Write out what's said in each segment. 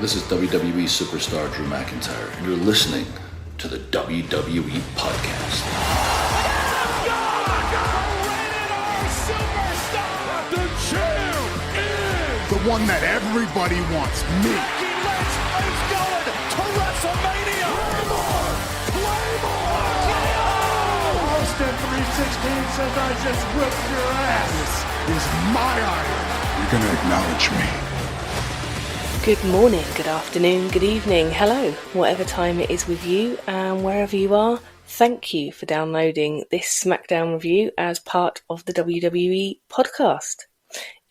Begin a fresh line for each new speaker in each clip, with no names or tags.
This is WWE superstar Drew McIntyre, and you're listening to the WWE Podcast.
The champ is
the one that everybody wants, me.
It's going to WrestleMania. Claymore!
Austin 316 says I just whipped your ass. This is my iron. You're going to acknowledge me.
Good morning, good afternoon, good evening, hello, whatever time it is with you and wherever you are, thank you for downloading this SmackDown review as part of the WWE podcast.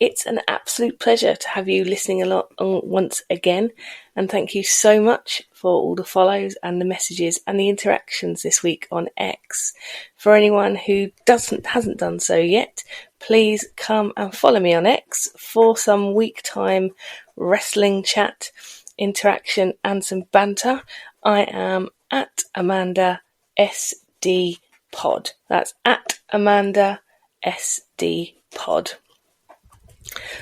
It's an absolute pleasure to have you listening along once again, and thank you so much for all the follows and the messages and the interactions this week on X. For anyone who hasn't done so yet, please come and follow me on X for some week time wrestling chat, interaction and some banter. I am at Amanda SD Pod. That's at Amanda SD Pod.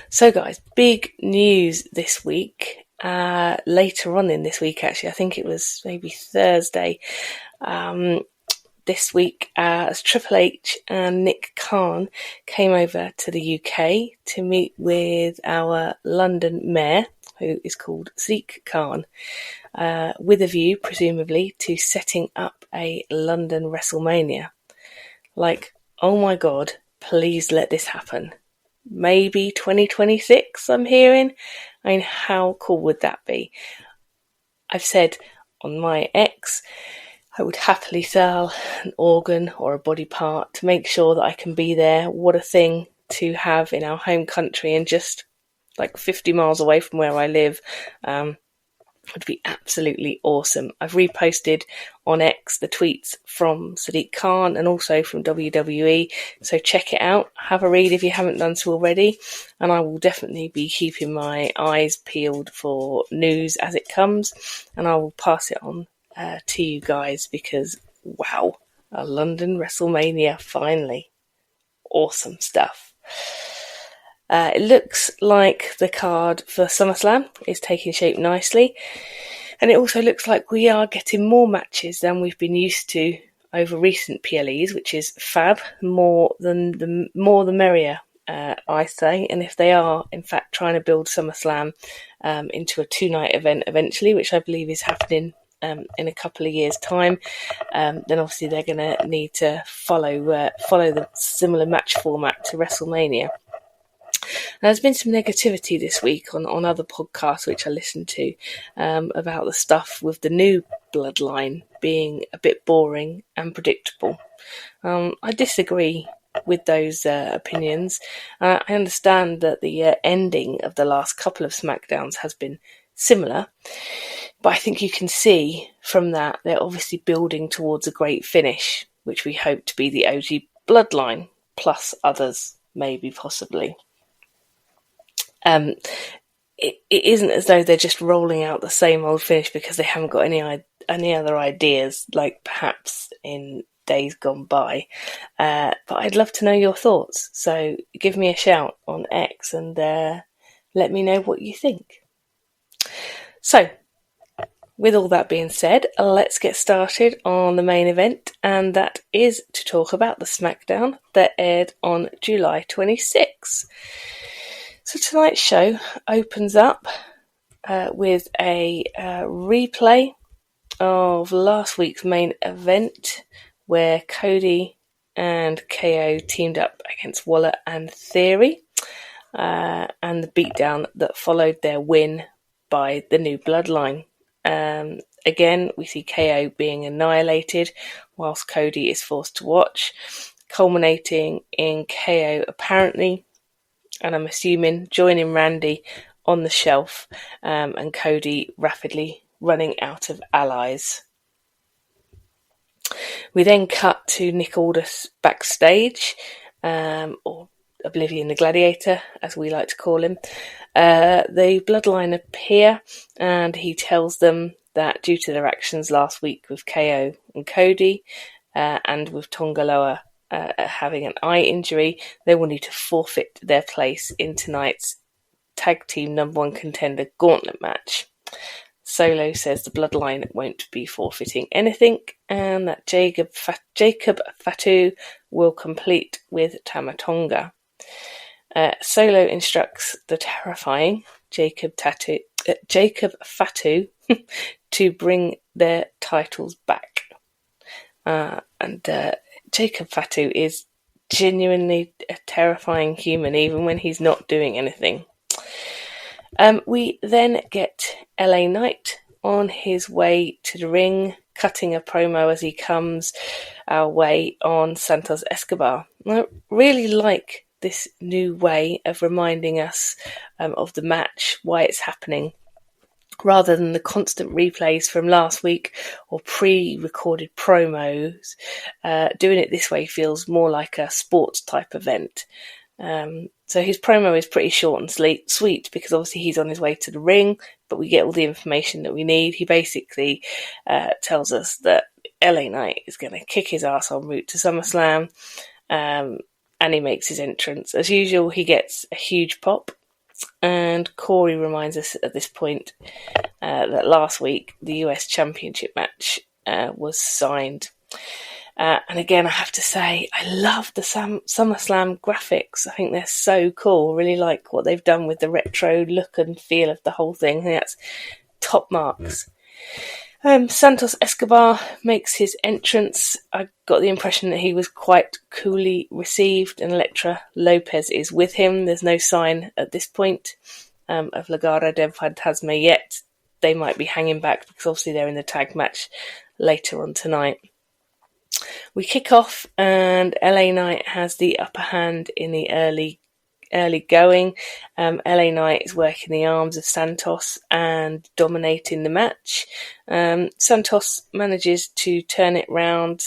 So guys, big news this week, later on in this week actually, I think it was maybe Thursday, this week as Triple H and Nick Khan came over to the UK to meet with our London mayor, who is called Sadiq Khan, with a view, presumably, to setting up a London WrestleMania. Like, oh my god, please let this happen. Maybe 2026, I'm hearing. I mean, how cool would that be? I've said on my X, I would happily sell an organ or a body part to make sure that I can be there. What a thing to have in our home country, and just like 50 miles away from where I live. Would be absolutely awesome. I've reposted on X the tweets from Sadiq Khan and also from WWE, so check it out, have a read if you haven't done so already, and I will definitely be keeping my eyes peeled for news as it comes, and I will pass it on to you guys, because wow, a London WrestleMania finally. Awesome stuff. It looks like the card for SummerSlam is taking shape nicely, and it also looks like we are getting more matches than we've been used to over recent PLEs, which is fab. More the merrier, I say. And if they are in fact trying to build SummerSlam into a 2-night event eventually, which I believe is happening in a couple of years' time, then obviously they're going to need to follow the similar match format to WrestleMania. There's been some negativity this week on other podcasts which I listened to about the stuff with the new bloodline being a bit boring and predictable. I disagree with those opinions. I understand that the ending of the last couple of SmackDowns has been similar, but I think you can see from that they're obviously building towards a great finish, which we hope to be the OG bloodline, plus others, maybe, possibly. It isn't as though they're just rolling out the same old finish because they haven't got any other ideas, like perhaps in days gone by. But I'd love to know your thoughts. So give me a shout on X and let me know what you think. So, with all that being said, let's get started on the main event, and that is to talk about the SmackDown that aired on July 26. So tonight's show opens up with a replay of last week's main event, where Cody and KO teamed up against Waller and Theory, and the beatdown that followed their win by the new bloodline. Again, we see KO being annihilated whilst Cody is forced to watch, culminating in KO apparently, and I'm assuming, joining Randy on the shelf, and Cody rapidly running out of allies. We then cut to Nick Aldis backstage, or Oblivion the Gladiator, as we like to call him. The bloodline appear, and he tells them that due to their actions last week with KO and Cody, and with Tongaloa having an eye injury, they will need to forfeit their place in tonight's tag team number one contender gauntlet match. Solo says the bloodline won't be forfeiting anything, and that Jacob Fatu will complete with Tama Tonga. Solo instructs the terrifying Jacob Fatu to bring their titles back. And Jacob Fatu is genuinely a terrifying human, even when he's not doing anything. We then get LA Knight on his way to the ring, cutting a promo as he comes our way on Santos Escobar. I really like this new way of reminding us of the match, why it's happening, rather than the constant replays from last week or pre-recorded promos. Doing it this way feels more like a sports type event. So his promo is pretty short and sweet because obviously he's on his way to the ring, but we get all the information that we need. He basically tells us that LA Knight is going to kick his ass en route to SummerSlam, and he makes his entrance. As usual, he gets a huge pop, and Corey reminds us at this point that last week the US Championship match was signed. And again, I have to say, I love the SummerSlam graphics. I think they're so cool. Really like what they've done with the retro look and feel of the whole thing. I think that's top marks. Santos Escobar makes his entrance. I got the impression that he was quite coolly received, and Elektra Lopez is with him. There's no sign at this point of Legado del Fantasma yet. They might be hanging back because obviously they're in the tag match later on tonight. We kick off and LA Knight has the upper hand in the early going. LA Knight is working the arms of Santos and dominating the match. Santos manages to turn it round,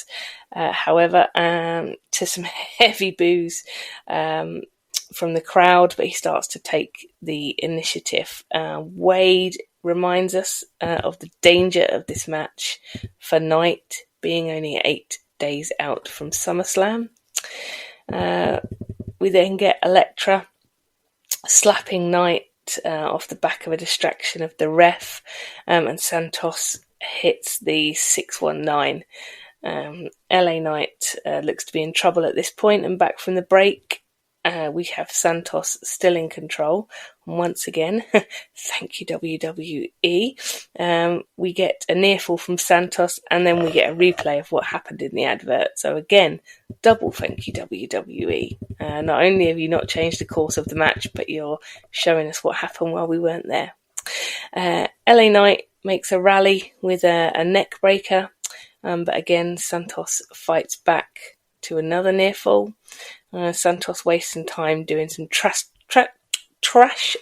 however, to some heavy boos from the crowd, but he starts to take the initiative. Wade reminds us of the danger of this match for Knight being only 8 days out from SummerSlam. We then get Elektra slapping Knight off the back of a distraction of the ref, and Santos hits the 619. LA Knight looks to be in trouble at this point, and back from the break, we have Santos still in control. And once again, thank you WWE. We get a near fall from Santos, and then we get a replay of what happened in the advert. So again, double thank you WWE. Not only have you not changed the course of the match, but you're showing us what happened while we weren't there. LA Knight makes a rally with a neck breaker, but again, Santos fights back to another near fall. Santos wastes some time doing some trash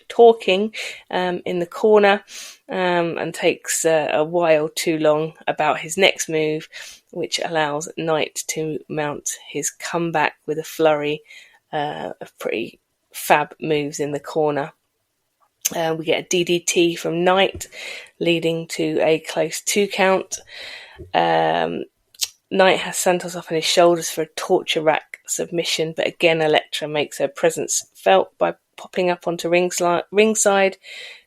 talking in the corner, and takes a while too long about his next move, which allows Knight to mount his comeback with a flurry of pretty fab moves in the corner. We get a DDT from Knight, leading to a close 2 count. Knight has Santos up on his shoulders for a torture rack submission, but again Elektra makes her presence felt by popping up onto ringside,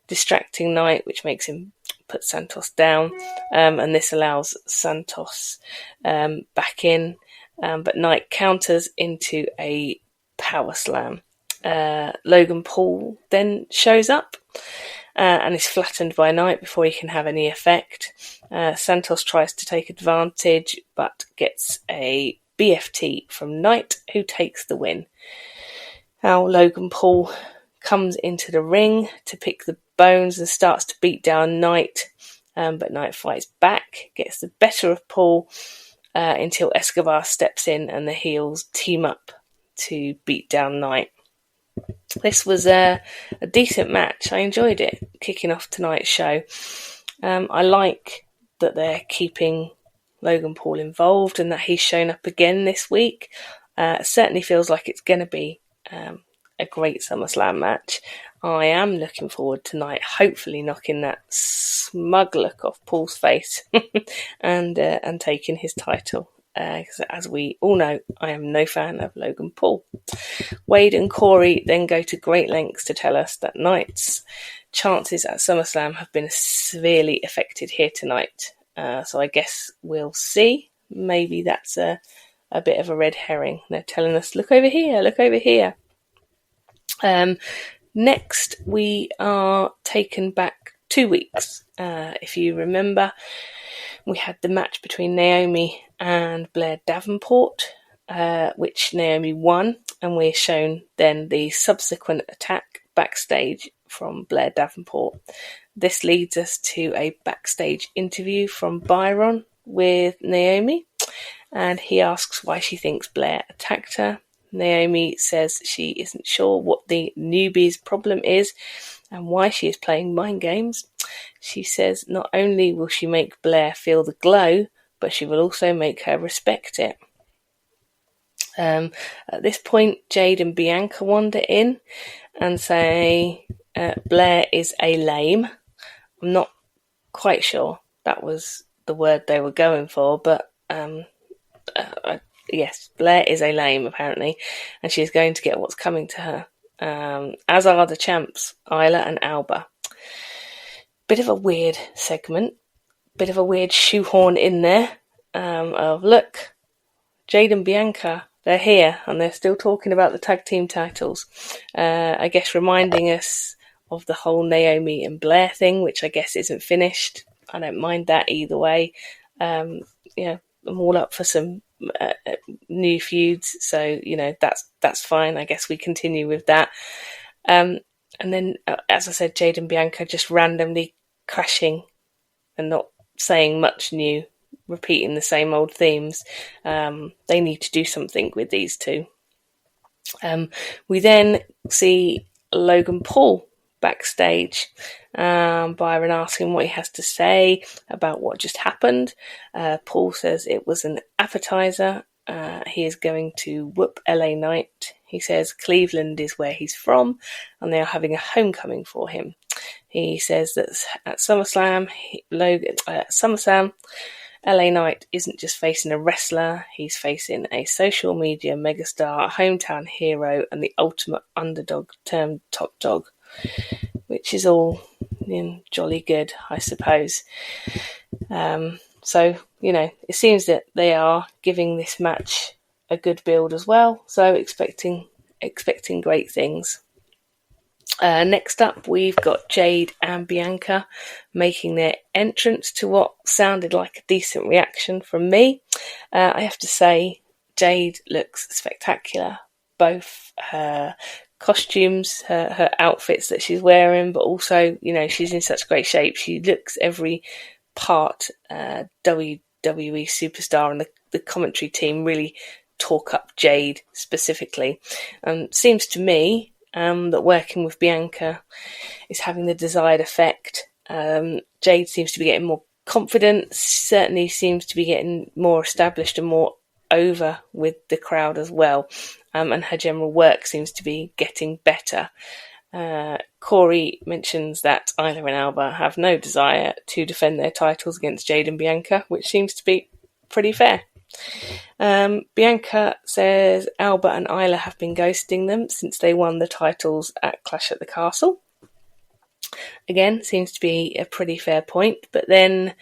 distracting Knight, which makes him put Santos down, and this allows Santos back in, but Knight counters into a power slam. Logan Paul then shows up and is flattened by Knight before he can have any effect. Santos tries to take advantage, but gets a BFT from Knight, who takes the win. Now Logan Paul comes into the ring to pick the bones and starts to beat down Knight, but Knight fights back, gets the better of Paul until Escobar steps in and the heels team up to beat down Knight. This was a decent match. I enjoyed it, kicking off tonight's show. I like that they're keeping Logan Paul involved and that he's shown up again this week. It certainly feels like it's going to be a great SummerSlam match. I am looking forward tonight, hopefully knocking that smug look off Paul's face and taking his title. As we all know, I am no fan of Logan Paul. Wade and Corey then go to great lengths to tell us that Knight's chances at SummerSlam have been severely affected here tonight. So I guess we'll see. Maybe that's a bit of a red herring. They're telling us, look over here, look over here. Next, we are taken back 2 weeks. If you remember, we had the match between Naomi and Blair Davenport, which Naomi won, and we're shown then the subsequent attack backstage from Blair Davenport. This leads us to a backstage interview from Byron with Naomi, and he asks why she thinks Blair attacked her. Naomi says she isn't sure what the newbie's problem is and why she is playing mind games. She says not only will she make Blair feel the glow, but she will also make her respect it. At this point, Jade and Bianca wander in and say Blair is a lame. I'm not quite sure that was the word they were going for, but yes, Blair is a lame apparently, and she is going to get what's coming to her, as are the champs, Isla and Alba. Bit of a weird segment, bit of a weird shoehorn in there of, look, Jade and Bianca, they're here and they're still talking about the tag team titles. I guess reminding us of the whole Naomi and Blair thing, which I guess isn't finished. I don't mind that either way. I'm all up for some new feuds, so that's fine. I guess we continue with that. And then, as I said, Jade and Bianca just randomly crashing and not saying much new, repeating the same old themes. They need to do something with these two. We then see Logan Paul backstage. Byron asking what he has to say about what just happened. Paul says it was an appetizer. He is going to whoop LA Knight. He says Cleveland is where he's from and they are having a homecoming for him. He says that at SummerSlam, LA Knight isn't just facing a wrestler, he's facing a social media megastar, hometown hero, and the ultimate underdog turned top dog, which is all jolly good, I suppose. So, it seems that they are giving this match a good build as well, so expecting great things. Next up, we've got Jade and Bianca making their entrance to what sounded like a decent reaction from me. I have to say, Jade looks spectacular. Both her costumes, her outfits that she's wearing, but also, she's in such great shape. She looks every part WWE superstar, and the commentary team really talk up Jade specifically. Seems to me that working with Bianca is having the desired effect. Jade seems to be getting more confident, certainly seems to be getting more established and more over with the crowd as well, and her general work seems to be getting better. Corey mentions that Isla and Alba have no desire to defend their titles against Jade and Bianca, which seems to be pretty fair. Bianca says Alba and Isla have been ghosting them since they won the titles at Clash at the Castle. Again, seems to be a pretty fair point, but then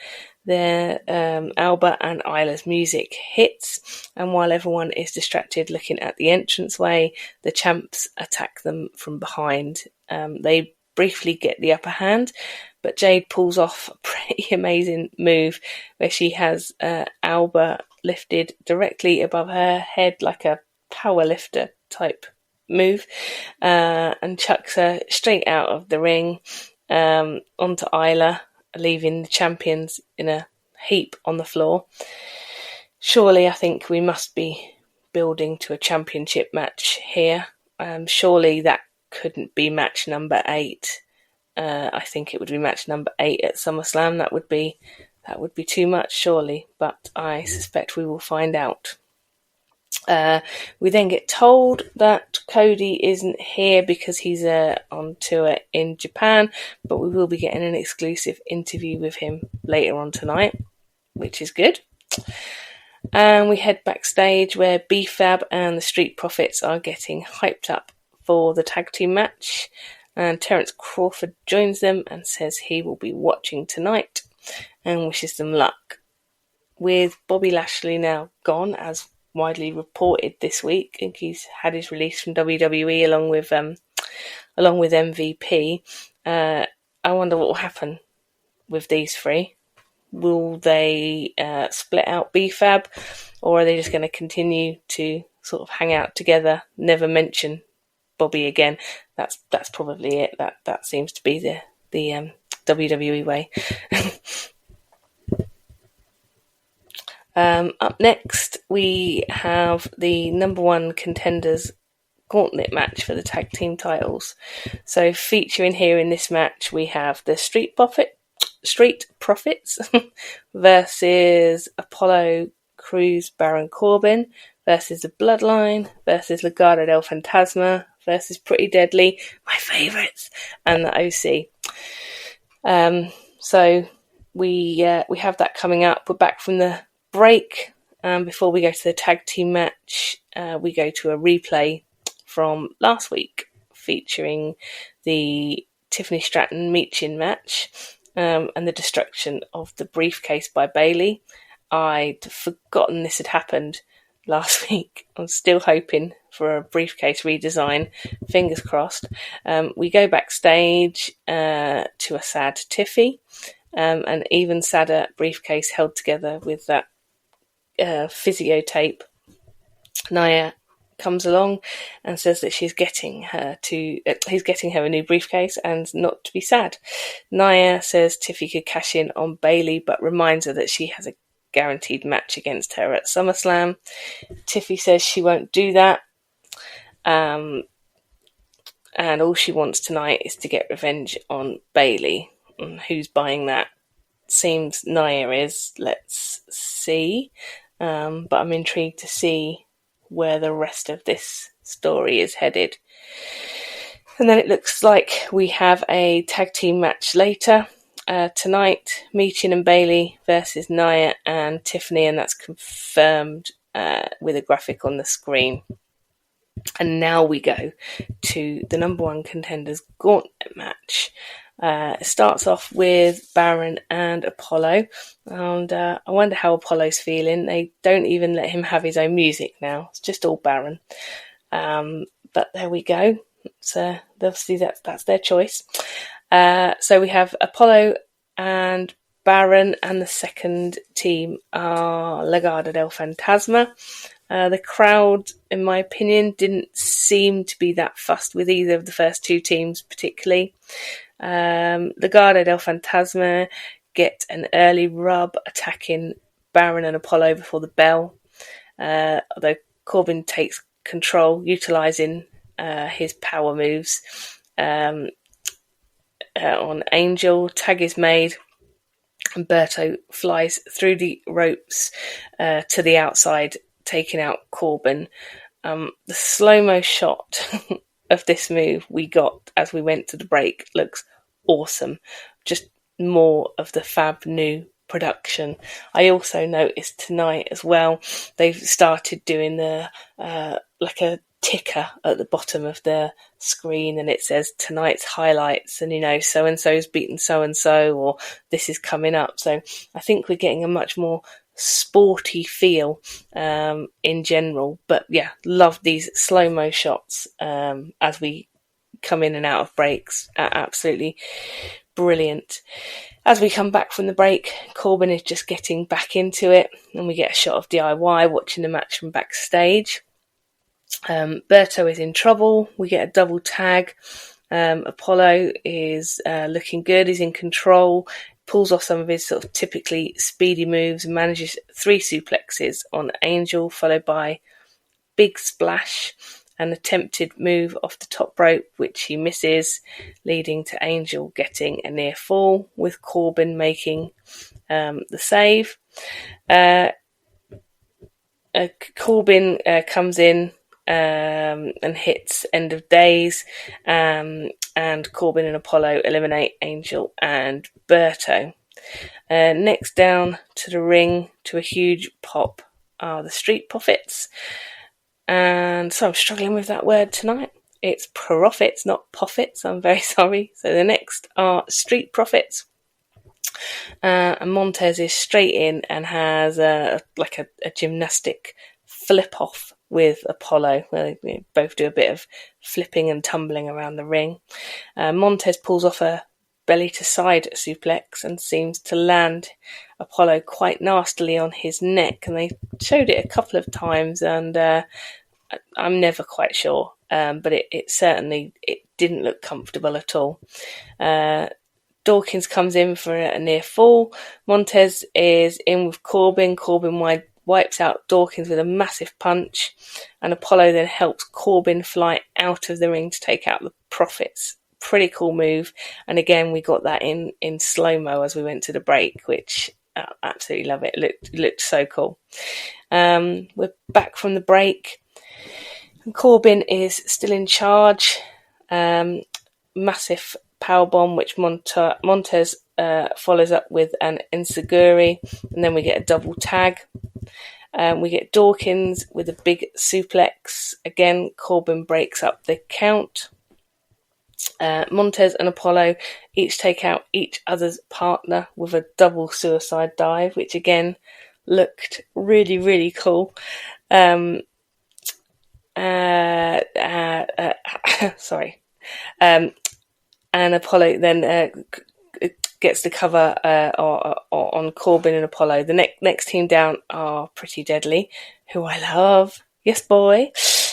Alba and Isla's music hits, and while everyone is distracted looking at the entranceway, the champs attack them from behind. They briefly get the upper hand, but Jade pulls off a pretty amazing move where she has Alba lifted directly above her head like a power lifter type move, and chucks her straight out of the ring onto Isla, leaving the champions in a heap on the floor. Surely I think we must be building to a championship match here. Surely that couldn't be match number 8. I think it would be match number 8 at SummerSlam. That would be too much, surely, but I suspect we will find out. We then get told that Cody isn't here because he's on tour in Japan, but we will be getting an exclusive interview with him later on tonight, which is good. And we head backstage where B-Fab and the Street Profits are getting hyped up for the tag team match. And Terence Crawford joins them and says he will be watching tonight and wishes them luck. With Bobby Lashley now gone, as widely reported this week, I think he's had his release from WWE along with MVP. I wonder what will happen with these three. Will they split out BFAB, or are they just going to continue to sort of hang out together, never mention Bobby again? That's probably it. That seems to be the WWE way. Up next, we have the number one contenders Gauntlet match for the tag team titles. So featuring here in this match, we have the Street Profits versus Apollo Crews, Baron Corbin versus the Bloodline versus Legado del Fantasma versus Pretty Deadly, my favourites, and the OC. So we have that coming up. We're back from the break. Before we go to the tag team match, we go to a replay from last week featuring the Tiffany Stratton Meechin match and the destruction of the briefcase by Bayley. I'd forgotten this had happened last week. I'm still hoping for a briefcase redesign. Fingers crossed. We go backstage to a sad Tiffy, and even sadder briefcase held together with that physio tape. Nia comes along and says that he's getting her a new briefcase and not to be sad. Nia says Tiffy could cash in on Bayley, but reminds her that she has a guaranteed match against her at SummerSlam. Tiffy says she won't do that, and all she wants tonight is to get revenge on Bayley. And who's buying that? Seems Nia is. Let's see. But I'm intrigued to see where the rest of this story is headed. And then it looks like we have a tag team match later tonight. Meechin and Bayley versus Nia and Tiffany, and that's confirmed with a graphic on the screen. And now we go to the number one contenders Gauntlet match. It starts off with Baron and Apollo, and I wonder how Apollo's feeling. They don't even let him have his own music now. It's just all Baron. But there we go. So obviously that's their choice. So we have Apollo and Baron, and the second team are Legado del Fantasma. The crowd, in my opinion, didn't seem to be that fussed with either of the first two teams particularly. Legado del Fantasma get an early rub attacking Baron and Apollo before the bell, although Corbin takes control, utilising his power moves on Angel. Tag is made, and Berto flies through the ropes to the outside, taking out Corbin. The slow-mo shot of this move we got as we went to the break looks awesome. Just more of the fab new production. I also noticed tonight as well, they've started doing the like a ticker at the bottom of the screen, and it says tonight's highlights, and so and so's beaten so and so, or this is coming up. So I think we're getting a much more sporty feel in general. But yeah, love these slow-mo shots as we come in and out of breaks. Absolutely brilliant. As we come back from the break, Corbin is just getting back into it, and we get a shot of DIY watching the match from backstage. Berto is in trouble. We get a double tag. Apollo is looking good. He's in control. Pulls off some of his sort of typically speedy moves and manages 3 suplexes on Angel, followed by big splash, an attempted move off the top rope, which he misses, leading to Angel getting a near fall, with Corbin making the save. Corbin comes in and hits End of Days, and Corbin and Apollo eliminate Angel and Berto. Next down to the ring to a huge pop are the Street Profits. And so I'm struggling with that word tonight. It's Profits, not Poffits. I'm very sorry. So the next are Street Profits. And Montez is straight in and has a gymnastic flip off with Apollo, where they both do a bit of flipping and tumbling around the ring. Montez pulls off a belly to side suplex and seems to land Apollo quite nastily on his neck, and they showed it a couple of times, and I'm never quite sure, but it certainly didn't look comfortable at all. Dawkins comes in for a near fall. Montez is in with Corbin. Corbin wipes out Dawkins with a massive punch, and Apollo then helps Corbin fly out of the ring to take out the Profits. Pretty cool move, and again we got that in slow-mo as we went to the break, which I absolutely love it. It looked so cool. We're back from the break. Corbin is still in charge. Massive powerbomb, which Montez follows up with an enziguri, and then we get a double tag. We get Dawkins with a big suplex. Again, Corbin breaks up the count. Montez and Apollo each take out each other's partner with a double suicide dive, which again looked really, really cool. Sorry. And Apollo then gets the cover on Corbin and Apollo. The next team down are Pretty Deadly, who I love. Yes, boy.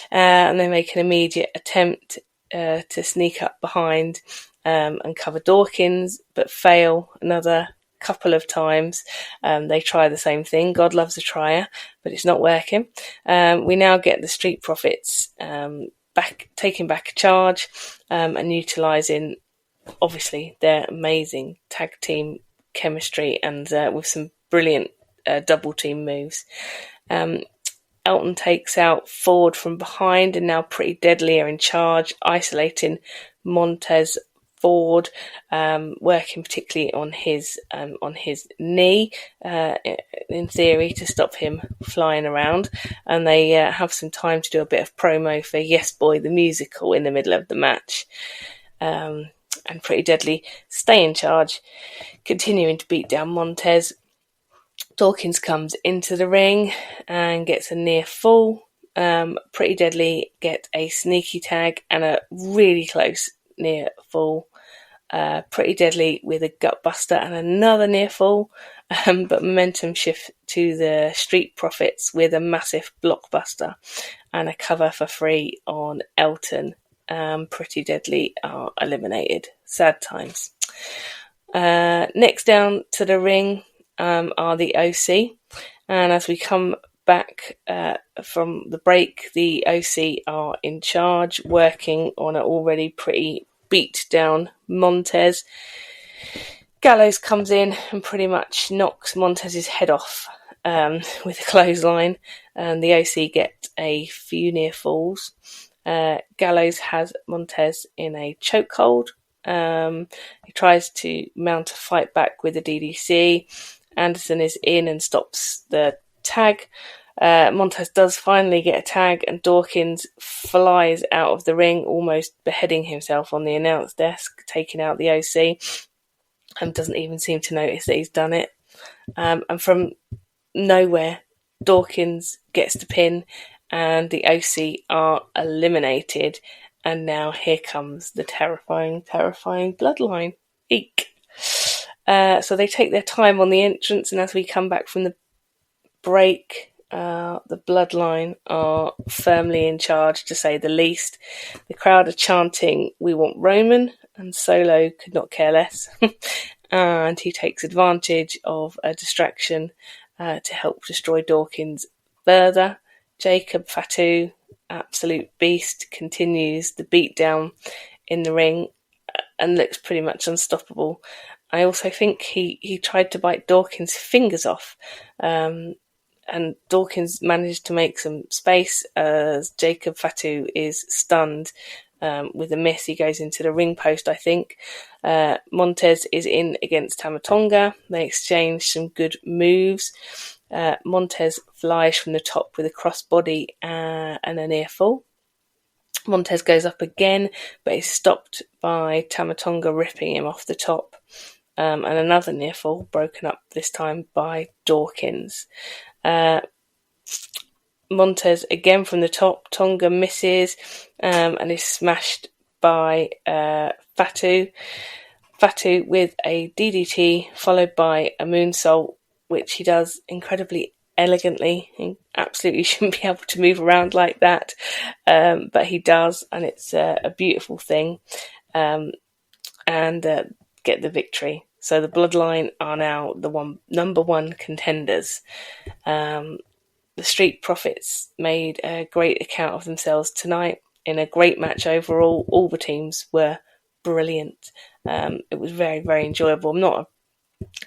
And they make an immediate attempt to sneak up behind and cover Dawkins, but fail another couple of times. They try the same thing. God loves a trier, but it's not working. We now get the Street Profits taking back a charge and utilising, obviously, their amazing tag team chemistry and with some brilliant double team moves. Elton takes out Ford from behind, and now Pretty Deadly are in charge, isolating Montez Ford, working particularly on his knee, in theory, to stop him flying around. And they have some time to do a bit of promo for Yes Boy the musical in the middle of the match. And Pretty Deadly stay in charge, continuing to beat down Montez. Dawkins comes into the ring and gets a near fall. Pretty Deadly get a sneaky tag and a really close near fall. Pretty Deadly with a gut buster and another near fall, but momentum shift to the Street Profits with a massive blockbuster and a cover for free on Elton. Pretty Deadly are eliminated. Sad times. Next down to the ring are the OC, and as we come back from the break, the OC are in charge, working on an already pretty beat down Montez. Gallows comes in and pretty much knocks Montez's head off with a clothesline, and the OC get a few near falls. Gallows has Montez in a chokehold. He tries to mount a fight back with a DDC. Anderson is in and stops the tag. Montez does finally get a tag, and Dawkins flies out of the ring, almost beheading himself on the announce desk, taking out the OC, and doesn't even seem to notice that he's done it. And from nowhere, Dawkins gets the pin, and the OC are eliminated. And now here comes the terrifying, terrifying bloodline. Eek. So they take their time on the entrance, and as we come back from the break, the bloodline are firmly in charge, to say the least. The crowd are chanting, "We want Roman," and Solo could not care less. And he takes advantage of a distraction to help destroy Dawkins further. Jacob Fatu, absolute beast, continues the beatdown in the ring and looks pretty much unstoppable. I also think he tried to bite Dawkins' fingers off, and Dawkins managed to make some space as Jacob Fatu is stunned with a miss. He goes into the ring post, I think. Montez is in against Tamatonga. They exchange some good moves. Montez flies from the top with a crossbody and a near fall. Montez goes up again, but is stopped by Tama Tonga ripping him off the top. And another near fall, broken up this time by Dawkins. Montez again from the top. Tonga misses and is smashed by Fatu. Fatu with a DDT followed by a moonsault, which he does incredibly elegantly. He absolutely shouldn't be able to move around like that, but he does, and it's a beautiful thing, and get the victory. So the Bloodline are now the number one contenders. The Street Profits made a great account of themselves tonight in a great match overall. All the teams were brilliant. It was very, very enjoyable. I'm not a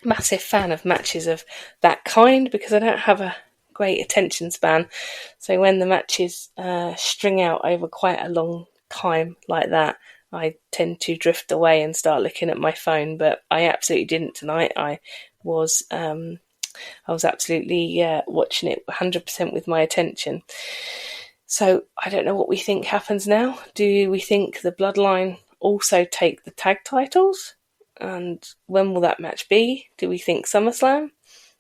massive fan of matches of that kind because I don't have a great attention span. So when the matches string out over quite a long time like that, I tend to drift away and start looking at my phone. But I absolutely didn't tonight. I was absolutely watching it 100% with my attention. So I don't know what we think happens now. Do we think the Bloodline also take the tag titles? And when will that match be? Do we think SummerSlam?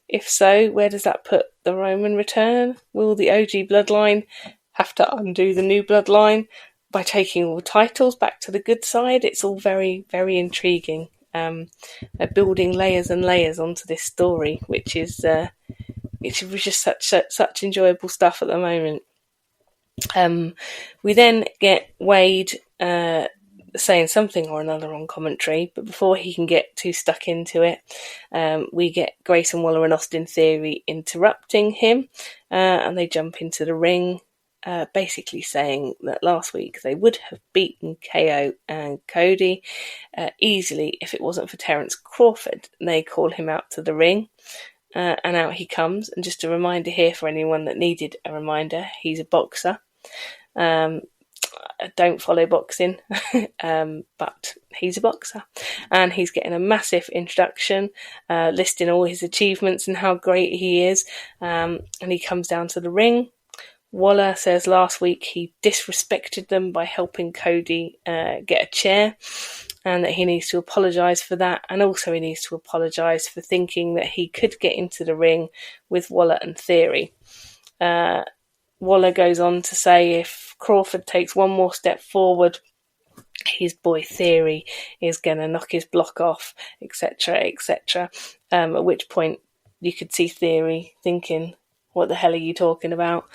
If so, where does that put the Roman return? Will the OG Bloodline have to undo the new Bloodline by taking all the titles back to the good side? It's all very, very intriguing. They're building layers and layers onto this story, which is it's just such enjoyable stuff at the moment. We then get Wade saying something or another on commentary, but before he can get too stuck into it, we get Grayson Waller and Austin Theory interrupting him, and they jump into the ring, basically saying that last week they would have beaten KO and Cody easily if it wasn't for Terence Crawford. And they call him out to the ring, and out he comes. And just a reminder here for anyone that needed a reminder, he's a boxer. I don't follow boxing, but he's a boxer, and he's getting a massive introduction, listing all his achievements and how great he is, and he comes down to the ring. Waller says last week he disrespected them by helping Cody get a chair, and that he needs to apologise for that, and also he needs to apologise for thinking that he could get into the ring with Waller and Theory. Waller goes on to say if Crawford takes one more step forward, his boy Theory is going to knock his block off, etc., etc. At which point you could see Theory thinking, what the hell are you talking about?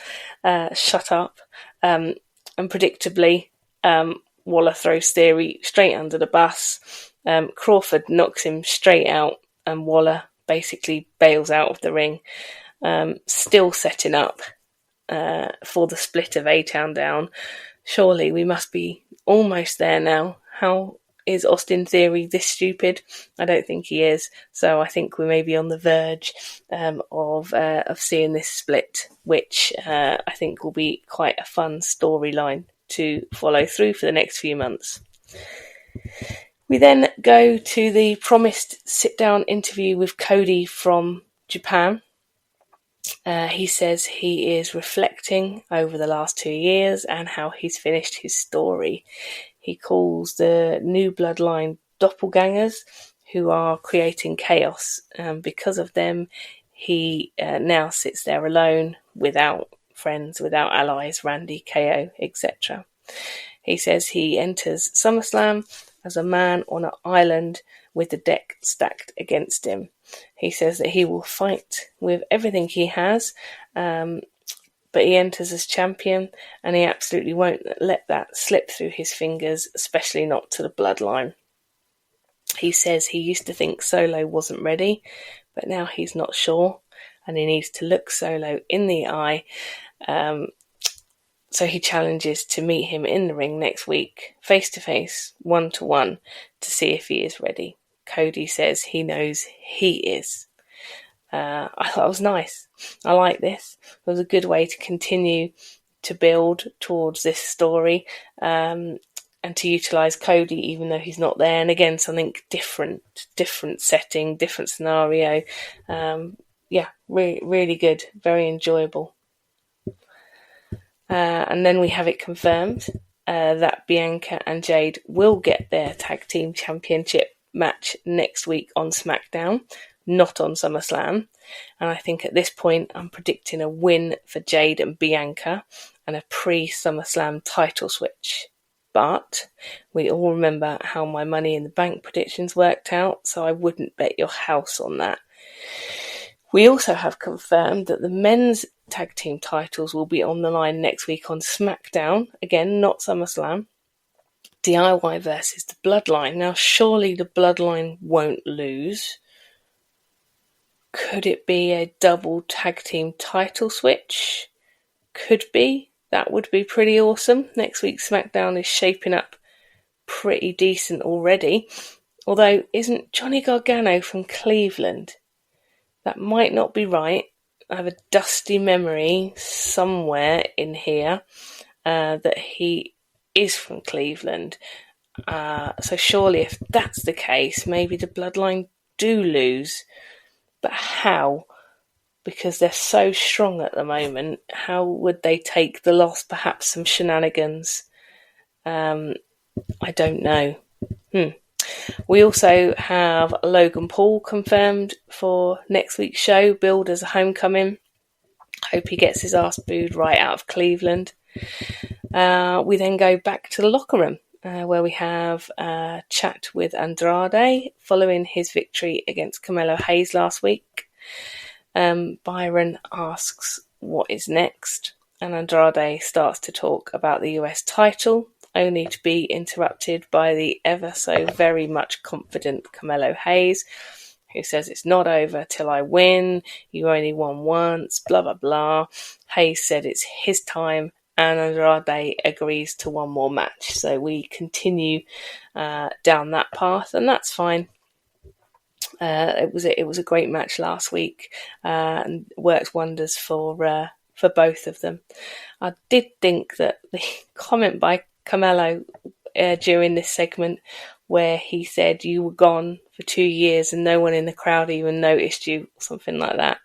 Shut up. And predictably, Waller throws Theory straight under the bus. Crawford knocks him straight out, and Waller basically bails out of the ring, still setting up for the split of A-Town down. Surely we must be almost there now. How is Austin Theory this stupid? I don't think he is. So I think we may be on the verge of seeing this split, which I think will be quite a fun storyline to follow through for the next few months. We then go to the promised sit-down interview with Cody from Japan. He says he is reflecting over the last 2 years and how he's finished his story. He calls the new Bloodline doppelgangers who are creating chaos. Because of them, he now sits there alone, without friends, without allies, Randy, KO, etc. He says he enters SummerSlam as a man on an island with the deck stacked against him. He says that he will fight with everything he has, but he enters as champion, and he absolutely won't let that slip through his fingers, especially not to the Bloodline. He says he used to think Solo wasn't ready, but now he's not sure, and he needs to look Solo in the eye. So he challenges to meet him in the ring next week, face-to-face, one-to-one, to see if he is ready. Cody says he knows he is. I thought it was nice. I like this. It was a good way to continue to build towards this story, and to utilise Cody even though he's not there. And again, something different setting, different scenario. Really good, very enjoyable. And then we have it confirmed that Bianca and Jade will get their tag team championship match next week on SmackDown, not on SummerSlam. And I think at this point I'm predicting a win for Jade and Bianca and a pre-SummerSlam title switch. But we all remember how my Money in the Bank predictions worked out, so I wouldn't bet your house on that. We also have confirmed that the men's tag team titles will be on the line next week on SmackDown, again, not SummerSlam. DIY versus the Bloodline. Now, surely the Bloodline won't lose. Could it be a double tag team title switch? Could be. That would be pretty awesome. Next week's SmackDown is shaping up pretty decent already. Although, isn't Johnny Gargano from Cleveland? That might not be right. I have a dusty memory somewhere in here that he is from Cleveland. So surely if that's the case, maybe the Bloodline do lose. But how? Because they're so strong at the moment. How would they take the loss? Perhaps some shenanigans. I don't know. We also have Logan Paul confirmed for next week's show, billed as a homecoming. Hope he gets his ass booed right out of Cleveland. We then go back to the locker room where we have a chat with Andrade following his victory against Carmelo Hayes last week. Byron asks what is next, and Andrade starts to talk about the US title, only to be interrupted by the ever so very much confident Carmelo Hayes, who says it's not over till I win, you only won once, blah blah blah. Hayes said it's his time, and Andrade agrees to one more match. So we continue down that path, and that's fine. It was a great match last week, and worked wonders for both of them. I did think that the comment by Carmelo during this segment where he said you were gone for 2 years and no one in the crowd even noticed you, something like that.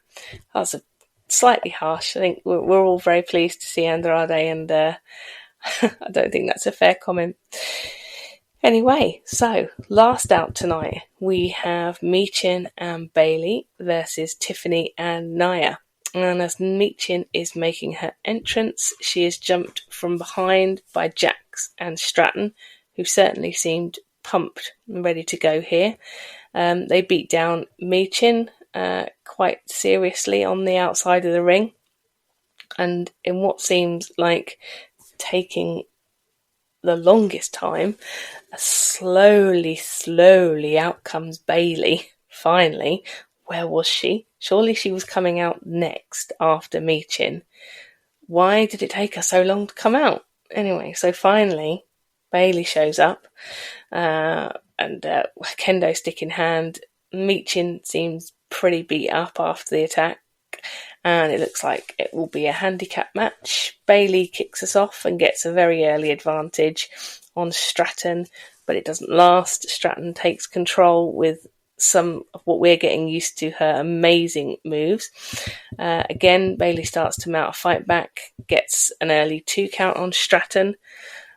That was slightly harsh. I think we're all very pleased to see Andrade, and I don't think that's a fair comment. Anyway, so last out tonight we have Michin and Bayley versus Tiffany and Nia. And as Michin is making her entrance, she is jumped from behind by Jax and Stratton, who certainly seemed pumped and ready to go here. They beat down Michin quite seriously on the outside of the ring. And in what seems like taking the longest time, slowly out comes Bayley, finally. Where was she? Surely she was coming out next after Michin. Why did it take her so long to come out? Anyway, so finally, Bayley shows up, and kendo stick in hand. Michin seems pretty beat up after the attack, and it looks like it will be a handicap match. Bayley kicks us off and gets a very early advantage on Stratton, but it doesn't last. Stratton takes control with some of what we're getting used to, her amazing moves. Again, Bayley starts to mount a fight back, gets an early 2 count on Stratton,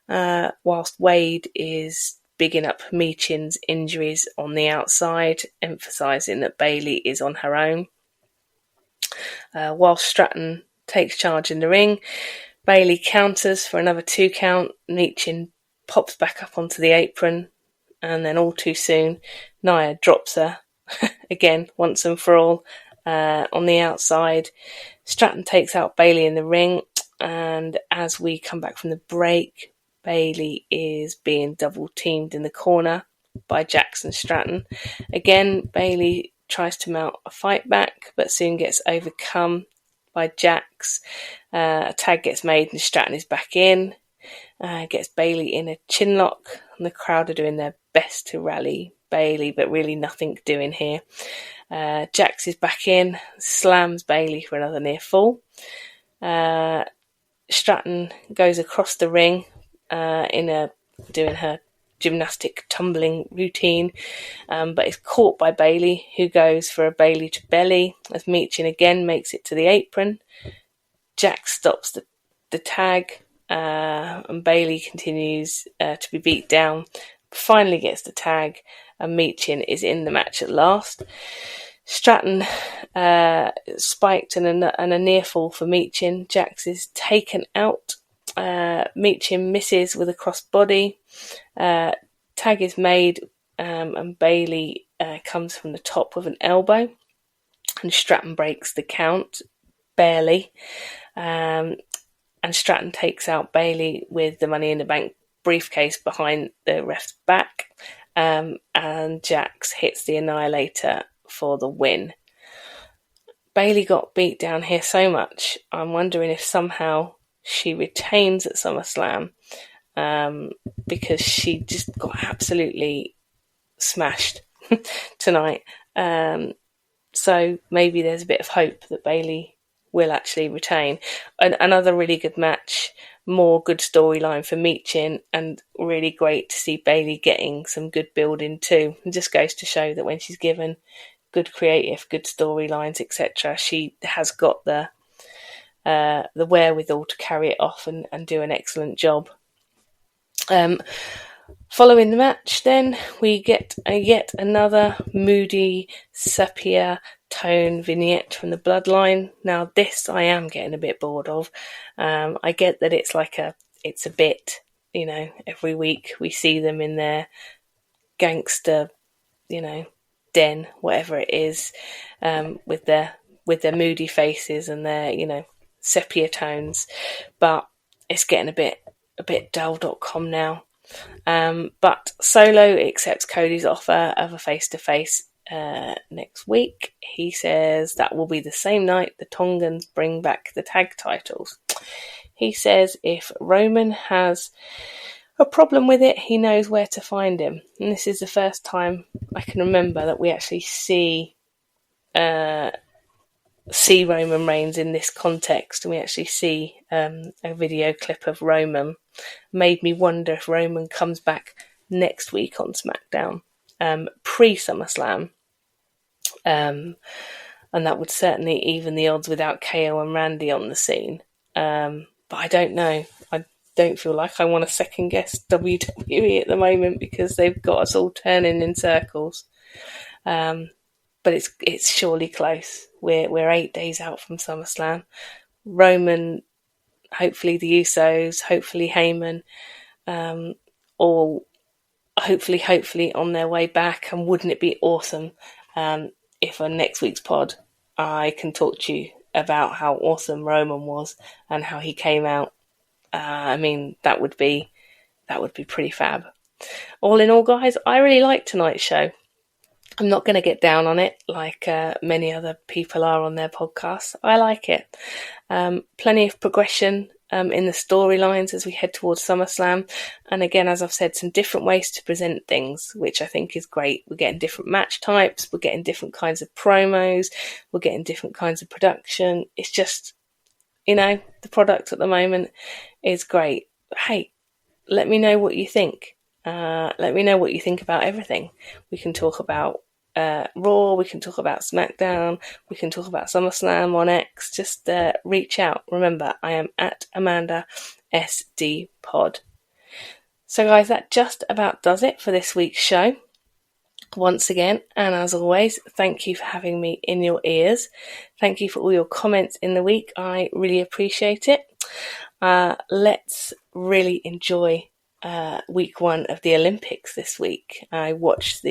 whilst Wade is bigging up Michin's injuries on the outside, emphasising that Bayley is on her own. Whilst Stratton takes charge in the ring, Bayley counters for another 2 count. Michin pops back up onto the apron, and then all too soon, Nia drops her again, once and for all, on the outside. Stratton takes out Bayley in the ring, and as we come back from the break, Bayley is being double teamed in the corner by Jax and Stratton. Again, Bayley tries to mount a fight back, but soon gets overcome by Jax. A tag gets made and Stratton is back in. Gets Bayley in a chin lock, and the crowd are doing their best to rally Bayley, but really nothing doing here. Jax is back in, slams Bayley for another near fall. Stratton goes across the ring doing her gymnastic tumbling routine, but is caught by Bayley, who goes for a Bayley to belly as Michin again makes it to the apron. Jax stops the tag, and Bayley continues to be beat down. Finally gets the tag, and Meechin is in the match at last. Stratton spiked and a near fall for Meechin. Jax is taken out. Meechin misses with a crossbody. Tag is made, and Bayley comes from the top with an elbow, and Stratton breaks the count barely. And Stratton takes out Bayley with the Money in the Bank briefcase behind the ref's back, and Jax hits the Annihilator for the win. Bayley got beat down here so much, I'm wondering if somehow she retains at SummerSlam, because she just got absolutely smashed tonight. So maybe there's a bit of hope that Bayley will actually retain. Another really good match, more good storyline for Meechin, and really great to see Bayley getting some good building too. It just goes to show that when she's given good creative, good storylines, etc., she has got the wherewithal to carry it off and do an excellent job. Following the match, then, we get yet another moody, sepia tone vignette from the Bloodline. Now, this I am getting a bit bored of. I get that it's a bit, every week we see them in their gangster, den, whatever it is, with their moody faces and their, sepia tones. But it's getting a bit dull.com now. But Solo accepts Cody's offer of a face-to-face next week. He says that will be the same night the Tongans bring back the tag titles. He says if Roman has a problem with it, he knows where to find him. And this is the first time I can remember that we actually see Roman Reigns in this context, and we actually see a video clip of Roman. Made me wonder if Roman comes back next week on SmackDown, pre-SummerSlam, and that would certainly even the odds without KO and Randy on the scene. But I don't know. I don't feel like I want to second guess WWE at the moment because they've got us all turning in circles. But it's surely close. We're 8 days out from SummerSlam. Roman, hopefully the Usos, hopefully Heyman, all hopefully on their way back. And wouldn't it be awesome if on next week's pod I can talk to you about how awesome Roman was and how he came out. That would be pretty fab. All in all, guys, I really liked tonight's show. I'm not going to get down on it like many other people are on their podcasts. I like it. Plenty of progression in the storylines as we head towards SummerSlam. And again, as I've said, some different ways to present things, which I think is great. We're getting different match types. We're getting different kinds of promos. We're getting different kinds of production. It's just, the product at the moment is great. Hey, let me know what you think. Let me know what you think about everything. We can talk about Raw, we can talk about SmackDown, we can talk about SummerSlam on X. Just reach out. Remember, I am at Amanda SD Pod. So guys, that just about does it for this week's show. Once again, and as always, thank you for having me in your ears. Thank you for all your comments in the week. I really appreciate it. Let's really enjoy week one of the Olympics this week. I watched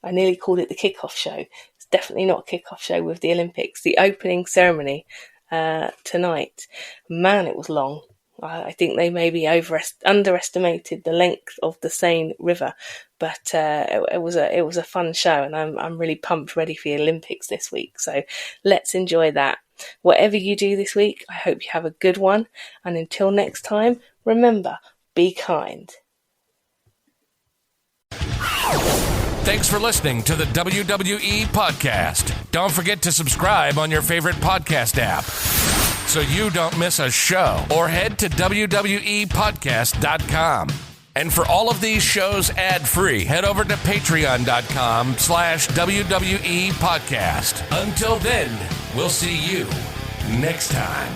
I nearly called it the kickoff show. It's definitely not a kickoff show with the Olympics. The opening ceremony tonight. Man, it was long. I think they maybe underestimated the length of the Seine River, but it was a fun show, and I'm really pumped, ready for the Olympics this week. So let's enjoy that. Whatever you do this week, I hope you have a good one. And until next time, remember, be kind.
Thanks for listening to the WWE Podcast. Don't forget to subscribe on your favorite podcast app so you don't miss a show, or head to WWEpodcast.com. And for all of these shows ad-free, head over to patreon.com/WWE Podcast. Until then, we'll see you next time.